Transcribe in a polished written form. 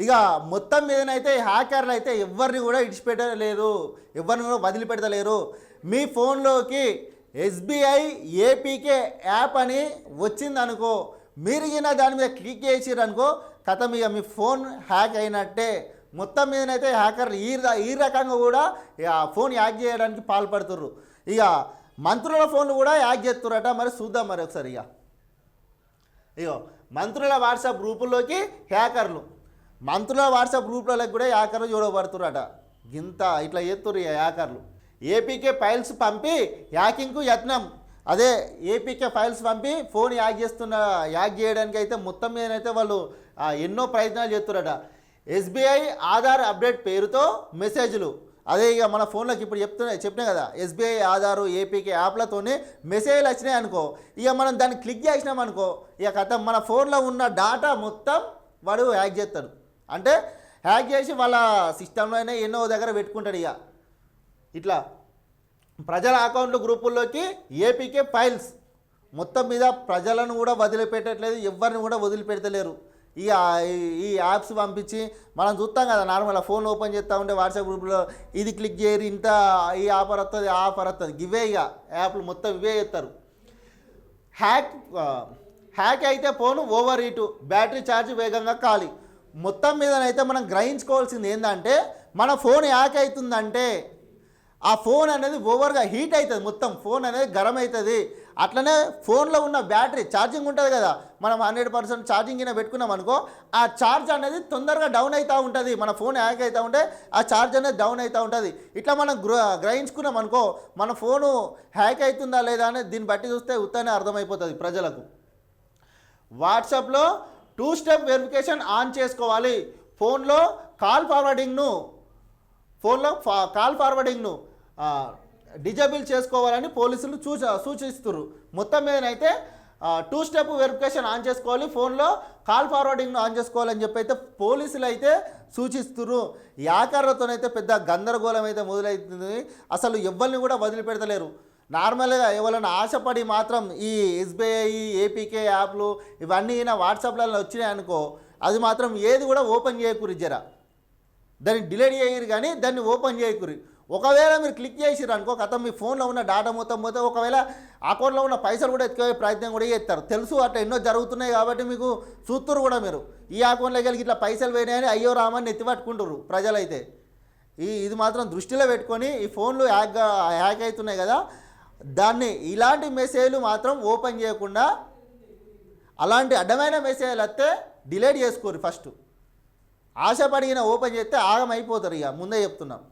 ఇక మొత్తం మీదనైతే హ్యాకర్లు అయితే ఎవరిని కూడా ఇడిచిపెట్టలేరు, ఎవరిని కూడా వదిలిపెడతలేరు. మీ ఫోన్లోకి ఎస్బీఐ ఏపీకే యాప్ అని వచ్చిందనుకో, మీరు గిన దాని మీద క్లిక్ చేసిరనుకో కథం, ఇక మీ ఫోన్ హ్యాక్ అయినట్టే. మొత్తం మీదనైతే హ్యాకర్లు ఈ రకంగా కూడా ఫోన్ హ్యాక్ చేయడానికి పాల్పడుతుర్రు. ఇక మంత్రుల ఫోన్లు కూడా హ్యాక్ చేస్తురట. మరి చూద్దాం మరి ఒకసారి. ఇగో మంత్రుల వాట్సాప్ గ్రూపుల్లోకి హ్యాకర్లు, మంత్రుల వాట్సాప్ గ్రూపులకు కూడా హ్యాకర్లు చూడబడుతురట. గింత ఇట్లా చేస్తుర్రు హ్యాకర్లు. ఏపీకే ఫైల్స్ పంపి హ్యాకింగ్కు యత్నం. అదే ఏపీకే ఫైల్స్ పంపి ఫోన్ హ్యాక్ చేయడానికి అయితే మొత్తం మీదనైతే వాళ్ళు ఎన్నో ప్రయత్నాలు చేస్తురట. ఎస్బీఐ ఆధార్ అప్డేట్ పేరుతో మెసేజ్లు, అదే ఇక మన ఫోన్లోకి ఇప్పుడు చెప్పినా కదా, ఎస్బీఐ ఆధారు ఏపీకే యాప్లతోనే మెసేజ్లు వచ్చినాయి అనుకో, ఇక మనం దాన్ని క్లిక్ చేసినామనుకో ఇక కథ మన ఫోన్లో ఉన్న డాటా మొత్తం వాడు హ్యాక్ చేస్తాడు. అంటే హ్యాక్ చేసి వాళ్ళ సిస్టంలోనే ఎన్నో దగ్గర పెట్టుకుంటాడు. ఇక ఇట్లా ప్రజల అకౌంట్లు గ్రూపుల్లోకి ఏపీకే ఫైల్స్ మొత్తం మీద ప్రజలను కూడా వదిలిపెట్టట్లేదు, ఎవరిని కూడా వదిలిపెడతలేరు. ఈ యాప్స్ పంపించి మనం చూస్తాం కదా, నార్మల్గా ఫోన్ ఓపెన్ చేస్తూ ఉంటే వాట్సాప్ గ్రూప్లో ఇది క్లిక్ చేయరు, ఇంత ఈ ఆఫర్ వస్తుంది ఆ ఆఫర్ వస్తుంది, ఇవే ఇక యాప్లు మొత్తం ఇవే చేస్తారు. హ్యాక్ అయితే phone over heat, battery charge వేగంగా ఖాళీ. మొత్తం మీదనైతే మనం గ్రహించుకోవాల్సింది ఏంటంటే, మన ఫోన్ హ్యాక్ అవుతుందంటే ఆ ఫోన్ అనేది ఓవర్గా హీట్ అవుతుంది, మొత్తం ఫోన్ అనేది గరం అవుతుంది. అట్లనే ఫోన్లో ఉన్న బ్యాటరీ ఛార్జింగ్ ఉంటుంది కదా, మనం 100% ఛార్జింగ్ అయినా పెట్టుకున్నాం అనుకో, ఆ ఛార్జ్ అనేది తొందరగా డౌన్ అవుతూ ఉంటుంది. మన ఫోన్ హ్యాక్ అవుతూ ఉంటే ఆ ఛార్జ్ అనేది డౌన్ అవుతూ ఉంటుంది. ఇట్లా మనం గ్రహించుకున్నాం అనుకో, మన ఫోను హ్యాక్ అవుతుందా లేదా అనేది దీన్ని బట్టి చూస్తే ఉత్తనే అర్థమైపోతుంది ప్రజలకు. వాట్సాప్లో 2 స్టెప్ వెరిఫికేషన్ ఆన్ చేసుకోవాలి. ఫోన్లో కాల్ ఫార్వర్డింగ్ను డిజేబుల్ చేసుకోవాలని పోలీసులు సూచిస్తున్నారు. మొత్తం మీదనైతే 2 స్టెప్ వెరిఫికేషన్ ఆన్ చేసుకోవాలి, ఫోన్లో కాల్ ఫార్వర్డింగ్ను ఆన్ చేసుకోవాలని చెప్పి అయితే పోలీసులు అయితే సూచిస్తున్నారు. హ్యాకర్లతోనైతే పెద్ద గందరగోళం అయితే మొదలవుతుంది. అసలు ఎవరిని కూడా వదిలిపెడతలేరు. నార్మల్గా ఎవరైనా ఆశపడి మాత్రం ఈ ఎస్బీఐ ఏపీకే యాప్లు ఇవన్నీ వాట్సాప్లలో వచ్చినాయి అనుకో, అది మాత్రం ఏది కూడా ఓపెన్ చేయకూరి, జర దాన్ని డిలీట్ చేయరు కానీ దాన్ని ఓపెన్ చేయకూరి. ఒకవేళ మీరు క్లిక్ చేసిర్రు అనుకో కథ, మీ ఫోన్లో ఉన్న డాటా మొత్తం పోతే, ఒకవేళ అకౌంట్లో ఉన్న పైసలు కూడా ఎత్తుకోవే ప్రయత్నం కూడా చేస్తారు. తెలుసు అట్లా ఎన్నో జరుగుతున్నాయి కాబట్టి మీకు చూస్తున్నారు కూడా. మీరు ఈ అకౌంట్లోకి వెళ్ళి ఇట్లా పైసలు పోయినాయని అయ్యో రామని ఎత్తిపట్టుకుంటారు ప్రజలైతే. ఇది మాత్రం దృష్టిలో పెట్టుకొని ఈ ఫోన్లు హ్యాక్ అవుతున్నాయి కదా, దాన్ని ఇలాంటి మెసేజ్లు మాత్రం ఓపెన్ చేయకుండా, అలాంటి అడ్డమైన మెసేజ్లు వస్తే డిలీట్ చేసుకోరు. ఫస్ట్ ఆశపడిన ఓపెన్ చేస్తే ఆగమైపోతారు. ఇక ముందే చెప్తున్నాం.